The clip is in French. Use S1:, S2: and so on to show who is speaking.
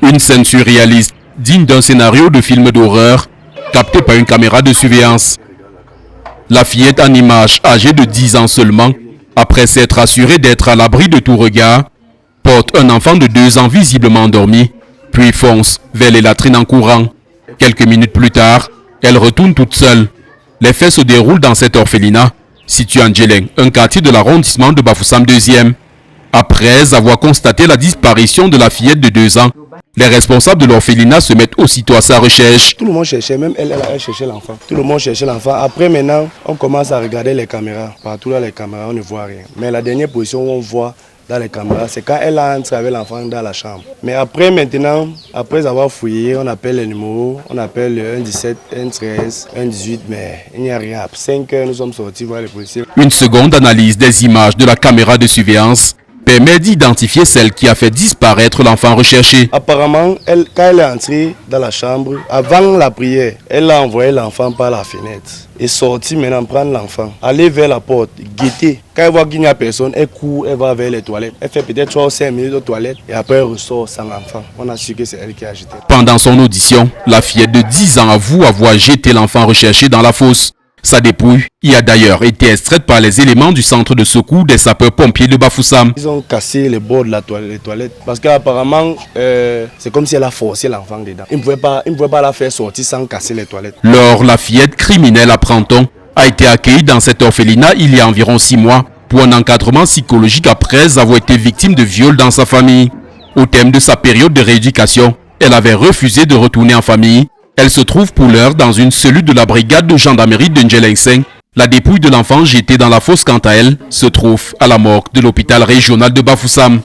S1: Une scène surréaliste, digne d'un scénario de film d'horreur, capté par une caméra de surveillance. La fillette en image, âgée de 10 ans seulement, après s'être assurée d'être à l'abri de tout regard, porte un enfant de 2 ans visiblement endormi, puis fonce vers les latrines en courant. Quelques minutes plus tard, elle retourne toute seule. Les faits se déroulent dans cet orphelinat, situé en Djeleng, un quartier de l'arrondissement de Bafoussam 2e. Après avoir constaté la disparition de la fillette de 2 ans, les responsables de l'orphelinat se mettent aussitôt à sa recherche.
S2: Tout le monde cherchait, même elle cherchait l'enfant. Tout le monde cherchait l'enfant. Après maintenant, on commence à regarder les caméras. Partout dans les caméras, on ne voit rien. Mais la dernière position où on voit dans les caméras, c'est quand elle entre avec l'enfant dans la chambre. Mais après maintenant, après avoir fouillé, on appelle les numéros, on appelle le 117, 113, 118, mais il n'y a rien. À 5 heures, nous sommes sortis voir les policiers.
S1: Une seconde analyse des images de la caméra de surveillance permet d'identifier celle qui a fait disparaître l'enfant recherché.
S2: Apparemment, quand elle est entrée dans la chambre, avant la prière, elle a envoyé l'enfant par la fenêtre. Et sortie maintenant prendre l'enfant, aller vers la porte, guetter. Quand elle voit qu'il n'y a personne, elle court, elle va vers les toilettes. Elle fait peut-être 5 minutes aux toilettes et après elle ressort sans l'enfant. On a su que c'est elle qui a jeté.
S1: Pendant son audition, la fillette de 10 ans avoue avoir jeté l'enfant recherché dans la fosse. Sa dépouille y a d'ailleurs été extraite par les éléments du centre de secours des sapeurs-pompiers de Bafoussam.
S2: Ils ont cassé les bords de la toilette parce qu'apparemment, c'est comme si elle a forcé l'enfant dedans. Ils ne pouvaient pas la faire sortir sans casser les toilettes.
S1: Lors, la fillette criminelle, apprend-on, a été accueillie dans cet orphelinat il y a environ 6 mois pour un encadrement psychologique après avoir été victime de viol dans sa famille. Au terme de sa période de rééducation, elle avait refusé de retourner en famille. Elle se trouve pour l'heure dans une cellule de la brigade de gendarmerie de Djeleng. La dépouille de l'enfant jetée dans la fosse, quant à elle, se trouve à la morgue de l'hôpital régional de Bafoussam.